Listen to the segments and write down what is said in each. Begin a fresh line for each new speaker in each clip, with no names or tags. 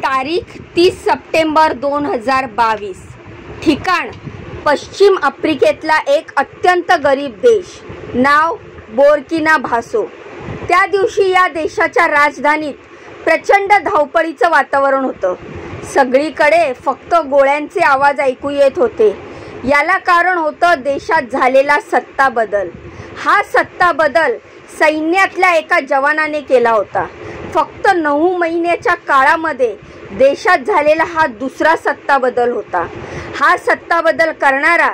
तारीख 30 सप्टेंबर 2022। ठिकाण पश्चिम आफ्रिकेतला एक अत्यंत गरीब देश, नाव बुर्किना फासो। त्या दिवशी या देशाच्या राजधानीत प्रचंड धावपळीचं वातावरण होतं। सगळीकडे फक्त गोळ्यांचे आवाज ऐकू येत होते। याला कारण होतं देशात झालेला सत्ता बदल। हा सत्ता बदल सैन्यातल्या एका जवानाने केला होता। फक्त 9 महिन्याच्या काळामध्ये देशात झालेला हा दुसरा सत्ता बदल होता। हा सत्ता बदल करणारा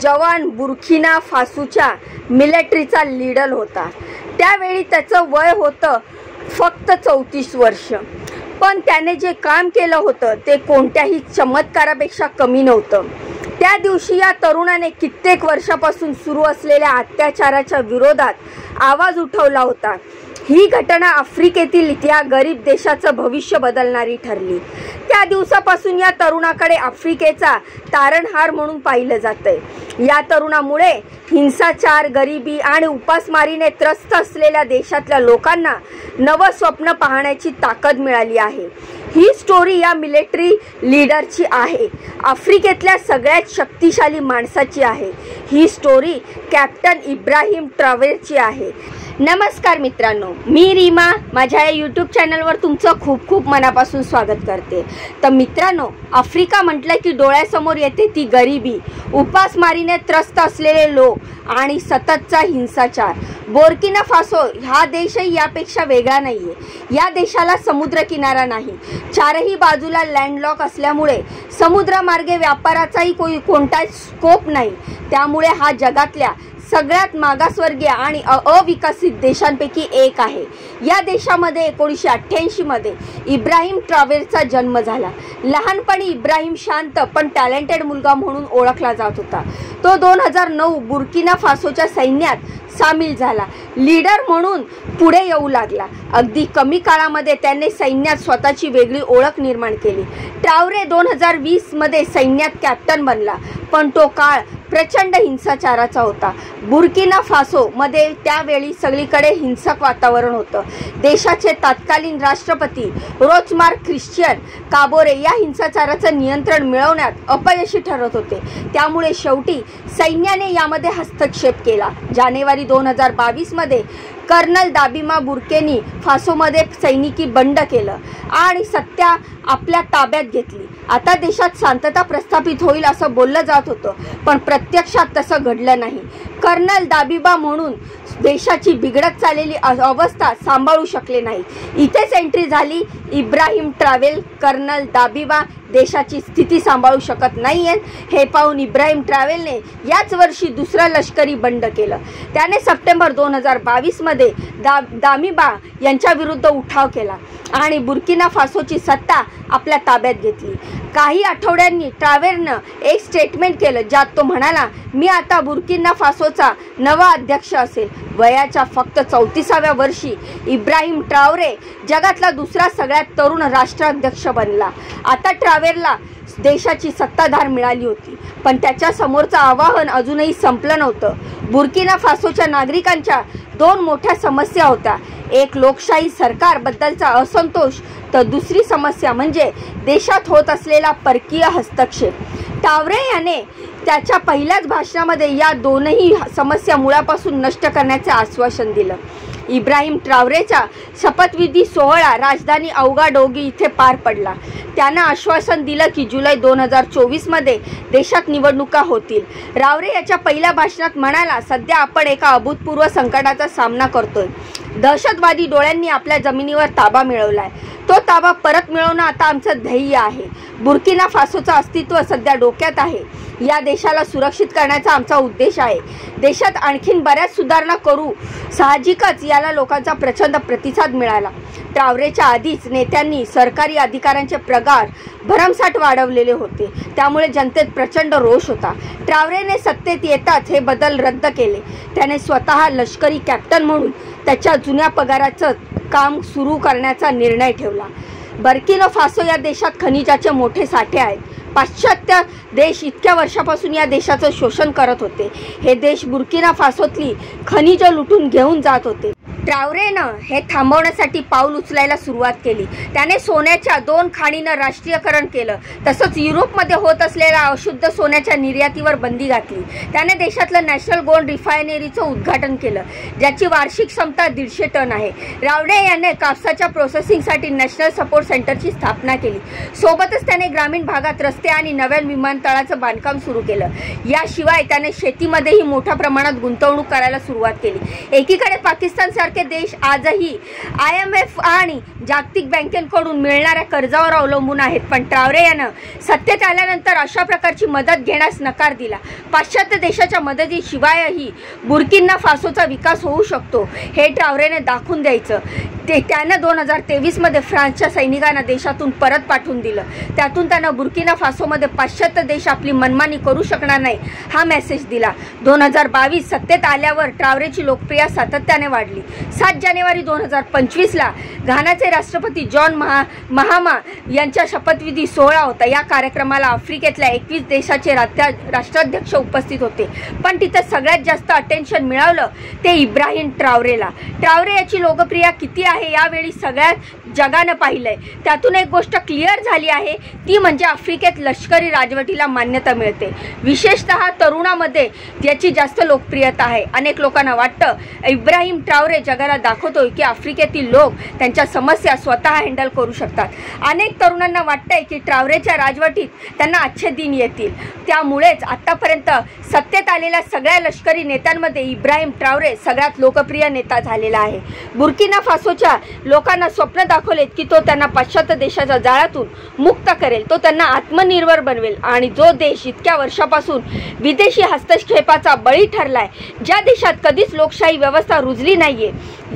जवान बुर्किना फासोच्या मिलिटरीचा लीडर होता। त्यावेळी त्याचं वय होतं फक्त 34 वर्ष, पण त्याने जे काम केलं होतं ते कोणत्याही चमत्कारापेक्षा कमी नव्हतं। त्या दिवशी या तरुणाने कित्येक वर्षापासून सुरू असलेल्या अत्याचाराच्या विरोधात आवाज उठवला होता। ही घटना आफ्रिकेतील या गरीब देशाचं भविष्य बदलणारी ठरली। त्या दिवसापासून या तरुणाकडे आफ्रिकेचा तारणहार म्हणून पाहिलं जातंय। या तरुणामुळे हिंसाचार, गरिबी आणि उपासमारीने त्रस्त असलेल्या देशातल्या लोकांना नवं स्वप्न पाहण्याची ताकद मिळाली आहे। ही स्टोरी या मिलिटरी लीडरची आहे, आफ्रिकेतल्या सगळ्यात शक्तिशाली माणसाची आहे। ही स्टोरी कॅप्टन इब्राहिम ट्रॅव्हरची आहे। नमस्कार मित्रांनो, मी रीमा माझ्या या यूट्यूब चॅनलवर तुमचं खूप खूप मनापासून स्वागत करते। तर मित्रांनो, आफ्रिका म्हटलं की डोळ्यासमोर येते ती गरिबी, उपासमारीने त्रस्त असलेले लोक आणि सततचा हिंसाचार। बुर्किना फासो हा देशही यापेक्षा वेगळा नाहीये। या देशाला समुद्रकिनारा नाही, चारही बाजूला लँडलॉक असल्यामुळे समुद्रमार्गे व्यापाराचाही कोणताही स्कोप नाही। त्यामुळे हा जगातल्या सगळ्यात मागासवर्गीय आणि अविकसित देशांपैकी एक आहे। या देशामध्ये 1988 मध्ये इब्राहिम ट्रॅव्हरचा जन्म झाला। लहानपणी इब्राहिम शांत पण टॅलेंटेड मुलगा म्हणून ओळखला जात होता। तो 2009 बुर्किना फासोच्या सैन्यात सामील झाला, लीडर म्हणून पुढे येऊ लागला। अगदी कमी काळामध्ये त्याने सैन्यात स्वतःची वेगळी ओळख निर्माण केली। ट्रॅव्हरे 2020 मध्ये सैन्यात कॅप्टन बनला, पण तो काळ प्रचंड हिंसाचाराचा होता। बुर्किना फासो मध्ये त्यावेळी सगळीकडे हिंसक वातावरण होतं। देशाचे तत्कालीन राष्ट्रपती रोचमार्क ख्रिश्चियन काबोरे या हिंसाचाराचं नियंत्रण मिळवण्यात अपयशी ठरत होते। त्यामुळे शेवटी सैन्याने यामध्ये हस्तक्षेप केला। जानेवारी 2022 मध्ये कर्नल दाबिमा बुर्किना फासोमध्ये सैनिकी बंड केलं आणि सत्ता आपल्या ताब्यात घेतली। आता देशात शांतता प्रस्थापित होईल असं बोललं जात होतं, पण प्रत्यक्षात तसं घडलं नाही। कर्नल दाबिबा म्हणून देशाची बिघडत चाललेली अवस्था सांभाळू शकले नाही। इथेच एंट्री झाली इब्राहिम ट्रॅव्हर। कर्नल दाबिबा देशाची स्थिती सांभाळू शकत नाहीये हे पाहून इब्राहिम ट्रॅव्हरने याच वर्षी दुसरा लष्करी बंड केलं। त्याने सप्टेंबर 2022 मध्ये दाबिबा यांच्या विरुद्ध उठाव केला आणि बुर्किना फासोची सत्ता आपल्या ताब्यात घेतली। काही आठवड्यांनी ट्रॅव्हरनं एक स्टेटमेंट केलं, ज्यात तो म्हणाला, मी आता बुर्किना फासोचा नवा अध्यक्ष असेल। वयाच्या फक्त 34व्या वर्षी इब्राहिम ट्रॅव्हरे जगातला दुसरा सगळ्यात तरुण राष्ट्राध्यक्ष बनला। आता ट्रॅव्हरला देशाची सत्ताधार मिळाली होती, पण त्याच्या समोरचं आव्हान अजूनही संपलं नव्हतं। बुर्किना फासोच्या नागरिकांच्या 2 मोठ्या समस्या होत्या। एक लोकशाही सरकारबद्दलचा असंतोष, तर दुसरी समस्या म्हणजे देशात होत असलेला परकीय हस्तक्षेप। ट्रॅव्हरे याने त्याच्या पहिल्याच भाषणामध्ये या दोनही समस्या मुळापासून नष्ट करण्याचे आश्वासन दिलं। इब्राहिम ट्रॅव्हरेचा शपथविधी सोहळा राजधानी औगाडोगी इथे पार पडला। त्यानं आश्वासन दिलं की जुलै 2024 मध्ये देशात निवडणुका होतील। ट्रॅव्हरे याच्या पहिल्या भाषणात म्हणाला, सध्या आपण एका अभूतपूर्व संकटाचा सामना करतोय। दहशतवादी डोळ्यांनी आपल्या जमिनीवर ताबा मिळवलाय। तो ताबा परत मिळवणं आता आमचं ध्येय आहे। बुर्किना फासोचं अस्तित्व सध्या धोक्यात आहे। या देशाला सुरक्षित करण्याचा आमचा उद्देश आहे। देशात आणखीन बऱ्याच सुधारणा करू। साहजिकच याला लोकांचा प्रचंड प्रतिसाद मिळाला। ट्रॅव्हरेच्या आधीच नेत्यांनी सरकारी अधिकाऱ्यांचे पगार भरमसाठ वाढवलेले होते, त्यामुळे जनतेत प्रचंड रोष होता। ट्रॅव्हरेने सत्तेत येताच हे बदल रद्द केले। त्याने स्वतः लष्करी कॅप्टन म्हणून त्याच्या जुन्या पगाराचं काम सुरू करण्याचा निर्णय ठेवला। बुर्किना फासो या देशात खनिजाचे मोठे साठे आहेत। पाश्चात्य देश इतक्या वर्षापासून या देशाचं शोषण करत होते। हे देश बुर्किना फासोतली खनिज लुटून घेऊन जात होते। ट्रावरेनं हे थांबवण्यासाठी पाऊल उचलायला सुरुवात केली. त्याने सोन्याच्या 2 खाणींचं राष्ट्रीयकरण केलं. तसंच युरोपमध्ये होत असलेल्या अशुद्ध सोन्याच्या निर्यातीवर बंदी घातली. त्याने देशातलं नॅशनल गोल्ड रिफायनरीचं उद्घाटन केलं, ज्याची वार्षिक क्षमता 150 टन आहे. ट्रावरे याने कापसाच्या प्रोसेसिंगसाठी नॅशनल सपोर्ट सेंटरची स्थापना केली. सोबतच त्याने ग्रामीण भागात रस्ते आणि नव्या विमानतळाचं बांधकाम सुरू केलं. याशिवाय त्याने शेतीमध्येही मोठ्या प्रमाणात गुंतवणूक करायला सुरुवात केली. एकीकडे पाकिस्तान सारखे देश आजही IMF आणि जागतिक बँकेकडून मिळणाऱ्या कर्जावर अवलंबून आहेत. पण ट्रावरे यानं सत्तेत आल्यानंतर अशा प्रकारची मदत घेण्यास नकार दिला. पाश्चात्य देशाच्या मदतीशिवायही बुर्किना फासोचा विकास होऊ शकतो हे ट्रावरेने दाखवून द्यायचं. त्यानं 2023 मध्ये फ्रान्सच्या सैनिकांना देशातून परत पाठवून दिलं. त्यातून त्यानं बुर्किना फासोमध्ये पाश्चात्य देश आपली मनमानी करू शकणार नाही हा मेसेज दिला. 2022 सत्तेत आल्यावर ट्रावरेची लोकप्रियता सातत्याने वाढली. 7 जानेवारी 2025ला घानाचे राष्ट्रपती जॉन महामा यांच्या शपथविधी सोहळा होता. या कार्यक्रमाला आफ्रिकेतल्या 21 देशाचे राष्ट्राध्यक्ष उपस्थित होते. पण तिथे सगळ्यात जास्त अटेन्शन मिळवलं ते इब्राहिम ट्रावरेला. ट्रावरे याची लोकप्रियता किती आहे यावेळी सगळ्या जगानं पाहिलंय. त्यातून एक गोष्ट क्लिअर झाली आहे, ती म्हणजे आफ्रिकेत लष्करी राजवटीला मान्यता मिळते. विशेषतः तरुणामध्ये याची जास्त लोकप्रियता आहे. अनेक लोकांना वाटतं इब्राहिम ट्रावरे जगाला दाखवतोय की आफ्रिकेतील लोक त्यांच्या समस्या स्वतः हँडल करू शकतात. अनेक तरुणांना वाटतंय की ट्रावरेच्या राजवटीत त्यांना अच्छे दिन येतील. त्यामुळेच आतापर्यंत सत्तेत आलेल्या सगळ्या लष्करी नेत्यांमध्ये इब्राहिम ट्रावरे सगळ्यात लोकप्रिय नेता झालेला आहे. बुर्किना फासोच्या लोकांना स्वप्न दाखवलेत की तो त्यांना पाश्चात्य देशाच्या जाळ्यातून मुक्त करेल. तो त्यांना आत्मनिर्भर बनवेल. आणि जो देश इतक्या वर्षापासून विदेशी हस्तक्षेपाचा बळी ठरलाय, ज्या देशात कधीच लोकशाही व्यवस्था रुजली नाहीये,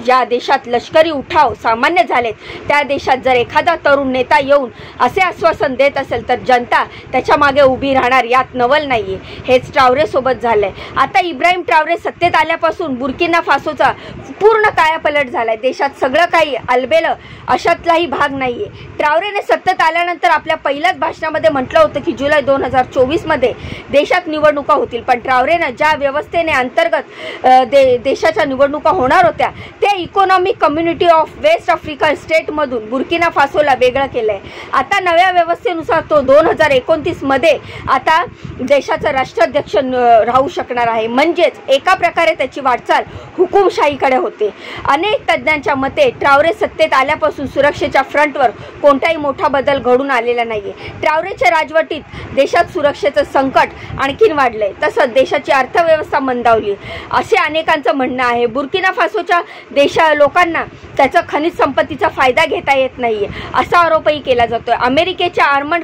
ज्या देशात लष्करी उठाव सामान्य झालेत, त्या देशात जर एखादा तरुण नेता येऊन असे आश्वासन देत असेल तर जनता त्याच्या मागे उभी राहणार यात नवल नाहीये. हेच ट्रावरे सोबत झालंय. आता इब्राहिम ट्रावरे सत्तेत आल्यापासून बुर्किना फासोचा पूर्ण कायापालट झालाय. देशात सगळं काही अलबेलं अशातलाही भाग नाहीये. ट्रावरेने सत्तेत आल्यानंतर आपल्या पहिल्याच भाषणामध्ये म्हटलं होतं की जुलै 2024 मध्ये देशात निवडणुका होतील. पण ट्रावरेनं ज्या व्यवस्थेने अंतर्गत देशाच्या निवडणुका होणार होत्या ते economic community of West Africa स्टेटमधून बुर्किना फासोला वेगळं केलंय. आता नव्या व्यवस्थेनुसार तो 2029 मध्ये आता देशाचा राष्ट्राध्यक्ष राहू शकणार आहे. म्हणजेच एका प्रकारे त्याची वाटचाल हुकुमशाहीकडे होते. अनेक तज्ज्ञांच्या मते ट्रावरे सत्तेत आल्यापासून सुरक्षेच्या फ्रंटवर कोणताही मोठा बदल घडून आलेला नाहीये. ट्रावरेच्या राजवटीत देशात सुरक्षेचं संकट आणखीन वाढलंय. तसंच देशाची अर्थव्यवस्था मंदावली असे अनेकांचं म्हणणं आहे. बुर्किना फासोच्या लोकांना त्याचा खनिज संपत्तीचा फायदा घेता येत नाहीये असा आरोपही केला जातोय. अमेरिकेच्या armed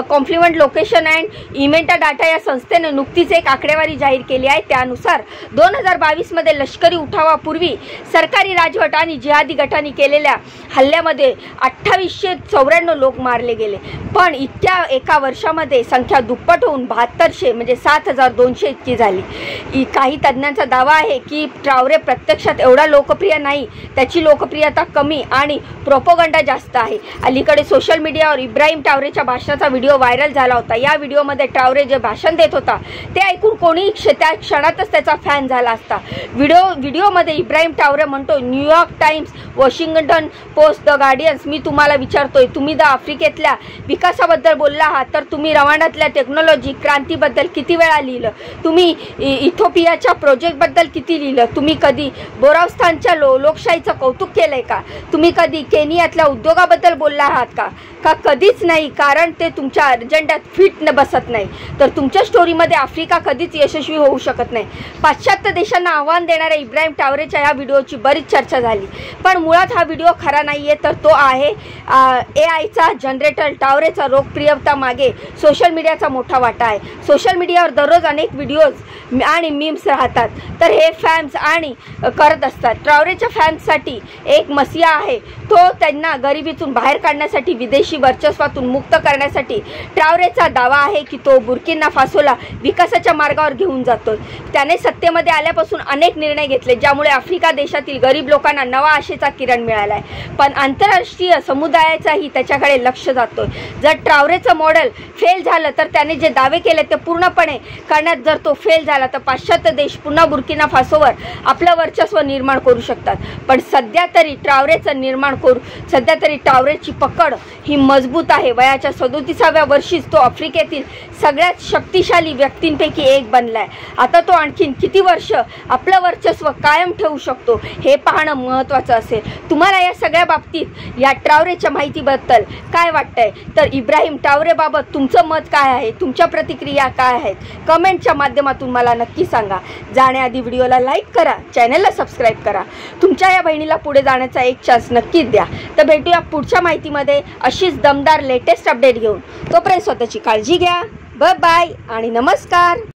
conflict location and event data या संस्थेने नुकतीच एक आकडेवारी जाहीर केली आहे. त्यानुसार 2022 मध्ये लष्करी उठावापूर्वी सरकारी राजवट आणि जिहादी गटांनी केलेल्या हल्ल्यामध्ये 2894 लोक मारले गेले. पण इतक्या एका वर्षामध्ये संख्या दुप्पट होऊन 7200 म्हणजे 7200 इतकी झाली. काही तज्ज्ञांचा दावा आहे की ट्रावरे प्रत्यक्षात एवढा लोकप्रिय नाही, त्याची लोकप्रियता कमी आणि प्रोपोगंडा जास्त आहे. अलीकडे सोशल मीडियावर इब्राहिम ट्रावरेच्या भाषणाचा व्हिडिओ व्हायरल झाला होता. या व्हिडिओमध्ये ट्रावरे जे भाषण देत होता ते ऐकून कोणी त्या क्षणातच त्याचा फॅन झाला असता. व्हिडिओमध्ये इब्राहिम ट्रावरे म्हणतो, New York Times, Washington Post, the Guardians, मी तुम्हाला विचारतोय, तुम्ही आफ्रिकेतल्या विकासाबद्दल बोलला आहात तर तुम्ही रवांडातल्या टेक्नॉलॉजी क्रांतीबद्दल किती वेळा लिहिलं? तुम्ही इथिओपियाच्या प्रोजेक्टबद्दल किती लिहिलं? तुम्ही कधी बोरावस्तानच्या लोकशाहीचं कौतुक केलंय का? तुम्ही कधी केनियातल्या उद्योगाबद्दल बोलला आहात का? कधीच नाही, कारण ते तुमच्या अजेंड्यात फिट बसत नाही. तर तुमच्या स्टोरीमध्ये आफ्रिका कधीच यशस्वी होऊ शकत नाही. पाश्चात्य देशांना आव्हान देणाऱ्या इब्राहिम ट्रावरेच्या या व्हिडिओची बरीच चर्चा झाली. पण मुळात हा व्हिडिओ खरा नाहीये, तर तो आहे AIचा जनरेटर. ट्रावरेचा लोकप्रियता मागे सोशल मीडियाचा मोठा वाटा आहे. सोशल मीडियावर दररोज अनेक व्हिडिओज आणि मीम्स राहतात, तर हे फॅन्स आणि करत असतात. ट्रावरेच्या फॅन्ससाठी एक मसिहा आहे. तो त्यांना गरिबीतून बाहेर काढण्यासाठी, विदेशी वर्चस्वातून मुक्त करण्यासाठी ट्रावरेचा दावा आहे की तो बुर्किना फासोला विकासाच्या मार्गावर घेऊन जातोय. त्याने सत्तेमध्ये आल्यापासून अनेक निर्णय घेतले ज्यामुळे आफ्रिका देशातील गरीब लोकांना नवा आशेचा किरण मिळालाय. पण आंतरराष्ट्रीय समुदायाचाही त्याच्याकडे लक्ष जातोय. जर ट्रावरेचं मॉडेल फेल झालं तर त्याने जे दावे केले ते पूर्णपणे करण्यात जर तो फेल झाला तर पाश्चात्य देश पुन्हा बुर्किना फासोवर आपलं वर्चस्व निर्माण करू शकतात, पण सध्या तरी ट्रावरेचं निर्माण करू, सध्या तरी ट्रावरेची पकड ही मजबूत आहे. वयाच्या 37व्या वर्षीच तो आफ्रिकेतील सगळ्यात शक्तिशाली व्यक्तींपैकी एक बनला आहे. आता तो आणखीन किती वर्ष आपलं वर्चस्व कायम ठेवू शकतो हे पाहणं महत्त्वाचं असेल. तुम्हाला या सगळ्या बाबतीत या ट्रावरेच्या माहितीबद्दल काय वाटतंय? तर इब्राहिम ट्रावरेबाबत तुमचं मत काय आहे? तुमच्या प्रतिक्रिया काय आहेत? कमेंटच्या माध्यमातून मला नक्की सांगा. जाण्याआधी व्हिडिओला लाईक करा, चॅनलला सबस्क्राईब करा. तुमच्या या बहिणीला पुढे जाण्याचा एक चान्स नक्कीच द्या. तर भेटूया पुढच्या माहितीमध्ये अशीच दमदार लेटेस्ट अपडेट घेऊन. तोपर्यंत स्वतःची काळजी घ्या. बाय बाय आणि नमस्कार.